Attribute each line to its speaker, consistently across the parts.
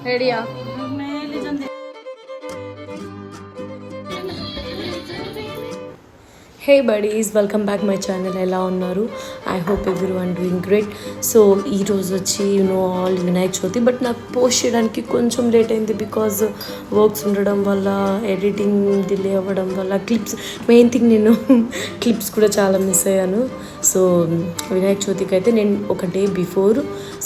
Speaker 1: రెడీయా? Hey buddies, welcome back my channel. ఎలా ఉన్నారు? I hope everyone doing great. So ఈరోజు వచ్చి ఆల్ వినాయక చవితి, బట్ నాకు పోస్ట్ చేయడానికి కొంచెం లేట్ అయింది బికాజ్ వర్క్స్ ఉండడం వల్ల, ఎడిటింగ్ డిలే అవ్వడం వల్ల, క్లిప్స్ మెయిన్ థింగ్ నేను క్లిప్స్ కూడా చాలా మిస్ అయ్యాను. సో వినాయక చవితికి అయితే నేను ఒక డే బిఫోర్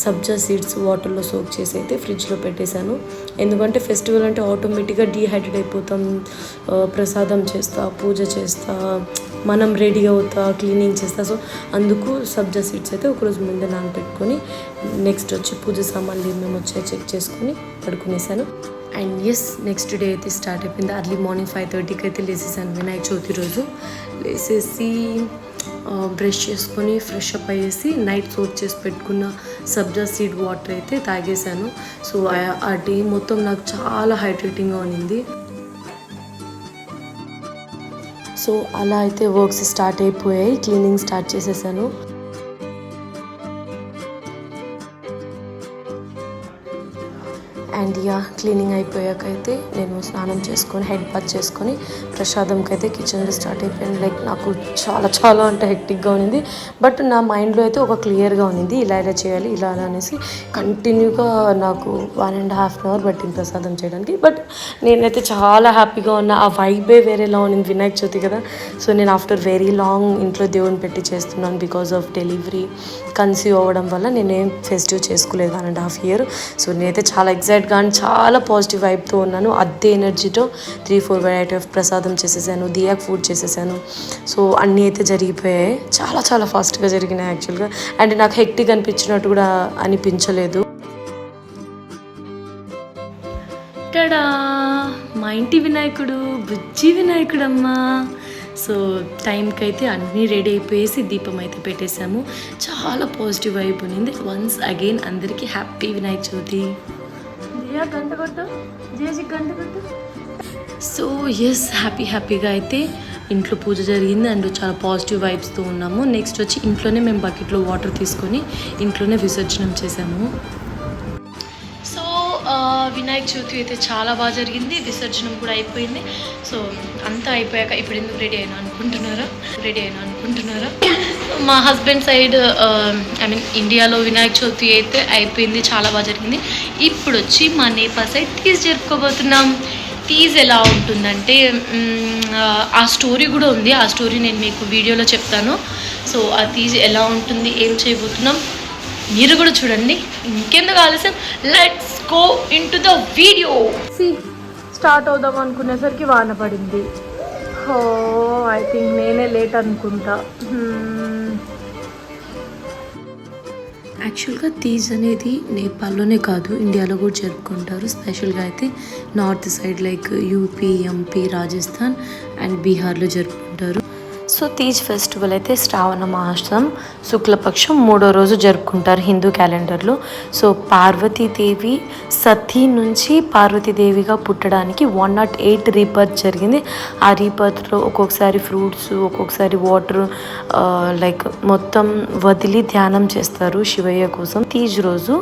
Speaker 1: సబ్జా సీడ్స్ వాటర్లో సోక్ చేసి అయితే ఫ్రిడ్జ్లో పెట్టేశాను. ఎందుకంటే ఫెస్టివల్ అంటే ఆటోమేటిక్గా డీహైడ్రేట్ అయిపోతాం. ప్రసాదం చేస్తా, పూజ చేస్తా, మనం రెడీ అవుతా, క్లీనింగ్ చేస్తా. సో అందుకు సబ్జా సీడ్స్ అయితే ఒకరోజు ముందే నానబెట్టుకొని నెక్స్ట్ వచ్చి పూజ సామాన్లు ఏమేమి వచ్చాయో చెక్ చేసుకొని పడుకునేసాను. అండ్ ఎస్, నెక్స్ట్ డే అయితే స్టార్ట్ అయిపోయింది. అర్లీ మార్నింగ్ 5:30కి అయితే లేసేసాను వినాయక చవితి రోజు. లేసేసి బ్రష్ చేసుకొని ఫ్రెష్ అప్ అయ్యేసి నైట్ సోక్ చేసి పెట్టుకున్న సబ్జా సీడ్ వాటర్ అయితే తాగేశాను. సో ఆ డే మొత్తం నాకు చాలా హైడ్రేటింగ్గా ఉన్నింది. సో అలా అయితే వర్క్స్ స్టార్ట్ అయిపోయాయి, క్లీనింగ్ స్టార్ట్ చేసేసాను. అండ్ క్లీనింగ్ అయిపోయాక అయితే నేను స్నానం చేసుకొని హెడ్ బాత్ చేసుకొని ప్రసాదంకి అయితే కిచెన్లో స్టార్ట్ అయిపోయాను. లైక్ నాకు చాలా అంటే హెక్టిక్గా ఉన్నింది, బట్ నా మైండ్లో అయితే ఒక క్లియర్గా ఉన్నింది, ఇలా చేయాలి ఇలా అనేసి. కంటిన్యూగా నాకు 1.5 hour పట్టింది ప్రసాదం చేయడానికి. బట్ నేనైతే చాలా హ్యాపీగా ఉన్నా. ఆ వైబే వేరేలా ఉన్నింది, వినాయక చవితి కదా. సో నేను ఆఫ్టర్ వెరీ లాంగ్ ఇంట్లో దేవుని పెట్టి చేస్తున్నాను. బికాజ్ ఆఫ్ డెలివరీ కన్సీవ్ అవ్వడం వల్ల నేనేం ఫెస్టివ్ చేసుకోలేదు 1.5 year. సో నేనైతే చాలా ఎగ్జైట్గా అండ్ చాలా పాజిటివ్ వైబ్తో ఉన్నాను. అదే ఎనర్జీతో 3-4 వెరైటీ ఆఫ్ ప్రసాదం చేసేసాను, దియాక్ ఫుడ్ చేసేసాను. సో అన్నీ అయితే జరిగిపోయాయి, చాలా ఫాస్ట్గా జరిగినాయి యాక్చువల్గా. అండ్ నాకు హెక్టిక్ అనిపించినట్టు కూడా అనిపించలేదు. టడా, మా ఇంటి వినాయకుడు, బుజ్జి వినాయకుడమ్మా. సో టైంకి అయితే అన్నీ రెడీ అయిపోయేసి దీపం అయితే పెట్టేశాము. చాలా పాజిటివ్ వైబ్ ఉన్నింది. వన్స్ అగైన్ అందరికీ హ్యాపీ వినాయక చవితి. గంట కొట్టు, జేజీ గంట కొట్టు. సో ఎస్, హ్యాపీగా అయితే ఇంట్లో పూజ జరిగింది అండ్ చాలా పాజిటివ్ వైబ్స్తో ఉన్నాము. నెక్స్ట్ వచ్చి ఇంట్లోనే మేము బకెట్లో వాటర్ తీసుకొని ఇంట్లోనే విసర్జనం చేసాము. సో వినాయక చవితి అయితే చాలా బాగా జరిగింది, విసర్జనం కూడా అయిపోయింది. సో అంతా అయిపోయాక ఇప్పుడు ఎందుకు రెడీ అయినా అనుకుంటున్నారా? మా హస్బెండ్ సైడ్ ఐ మీన్ ఇండియాలో వినాయక చవితి అయితే అయిపోయింది, చాలా బాగా జరిగింది. ఇప్పుడు వచ్చి మా నేపాల్ సైడ్ తీజ్ జరుపుకోబోతున్నాం. తీజ్ ఎలా ఉంటుందంటే ఆ స్టోరీ కూడా ఉంది, ఆ స్టోరీ నేను మీకు వీడియోలో చెప్తాను. సో ఆ తీజ్ ఎలా ఉంటుంది, ఏం చేయబోతున్నాం మీరు కూడా చూడండి. ఇంకెందుకు ఆలస్యం, let's go into the video. Start అవుదాం అనుకునేసరికి వాన పడింది. ఐ థింక్ నేనే లేట్ అనుకుంటా. యాక్చువల్గా తీజ్ అనేది నేపాల్లోనే కాదు, ఇండియాలో కూడా జరుపుకుంటారు. స్పెషల్గా అయితే north side like UP, MP, Rajasthan and బీహార్లో జరుపుకుంటారు. సో తీజ్ ఫెస్టివల్ అయితే శ్రావణ మాసం శుక్లపక్షం 3వ రోజు జరుపుకుంటారు హిందూ క్యాలెండర్లో. సో పార్వతీదేవి సతీ నుంచి పార్వతీదేవిగా పుట్టడానికి 108 రీబర్త్ జరిగింది. ఆ రీబర్త్లో ఒక్కొక్కసారి ఫ్రూట్స్, ఒక్కొక్కసారి వాటర్ లైక్ మొత్తం వదిలి ధ్యానం చేస్తారు శివయ్య కోసం. తీజ్ రోజు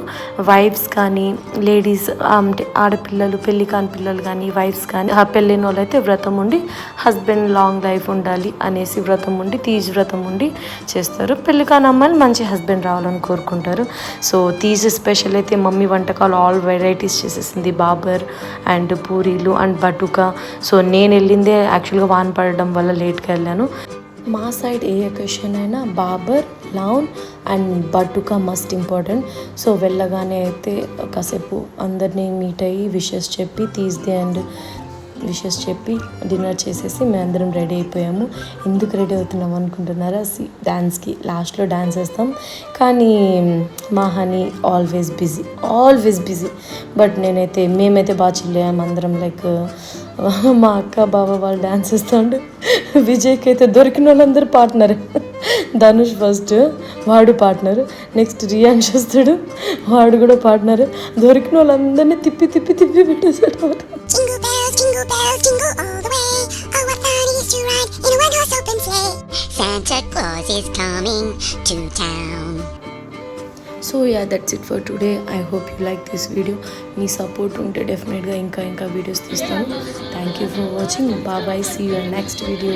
Speaker 1: వైఫ్స్ కానీ లేడీస్ అంటే ఆడపిల్లలు, పెళ్లి కాని పిల్లలు కానీ వైఫ్స్ కానీ పెళ్ళైన వాళ్ళు అయితే వ్రతం ఉండి హస్బెండ్ లాంగ్ లైఫ్ ఉండాలి అనేసి వ్రతం ఉండి, తీజ్ వ్రతం ఉండి చేస్తారు. పెళ్లి కాని అమ్మాయిలు మంచి హస్బెండ్ రావాలని కోరుకుంటారు. సో తీజ్ స్పెషల్ అయితే మమ్మీ వంటకాలు ఆల్ వెరైటీస్ చేసేసింది, బాబర్ అండ్ పూరీలు అండ్ బటుకా. సో నేను వెళ్ళిందే యాక్చువల్గా వాన పడడం వల్ల లేట్గా వెళ్ళాను. మా సైడ్ ఏ అకేషన్ అయినా బాబర్, లౌన్ అండ్ బటుకా మస్ట్ ఇంపార్టెంట్. సో వెళ్ళగానే అయితే కాసేపు అందరినీ మీట్ అయ్యి విషెస్ చెప్పి తీజ్దే అండ్ విషెస్ చెప్పి డిన్నర్ చేసేసి మేమందరం రెడీ అయిపోయాము. ఎందుకు రెడీ అవుతున్నాం అనుకుంటున్నారా? డ్యాన్స్కి లాస్ట్లో డ్యాన్స్ వేస్తాం. కానీ మా హనీ ఆల్వేస్ బిజీ. బట్ మేమైతే బాగా చిల్లాము అందరం. లైక్ మా అక్క బావ వాళ్ళు డ్యాన్స్ వేస్తాండు. విజయ్కి అయితే దొరికిన వాళ్ళందరూ పార్ట్నర్. ధనుష్ ఫస్ట్, వాడు పార్ట్నర్. నెక్స్ట్ రియాన్ష్ వస్తాడు, వాడు కూడా పార్ట్నర్. దొరికిన వాళ్ళందరినీ తిప్పి పెట్టేశాడు. Jingle bells, jingle all the way. Oh, what fun it is to ride in a one-horse open sleigh. Santa Claus is coming to town. So yeah that's it for today. I hope you like this video. మీ support ఉంటే డెఫినెట్గా ఇంకా videos తీస్తాను. Thank you for watching. Bye. See you next video.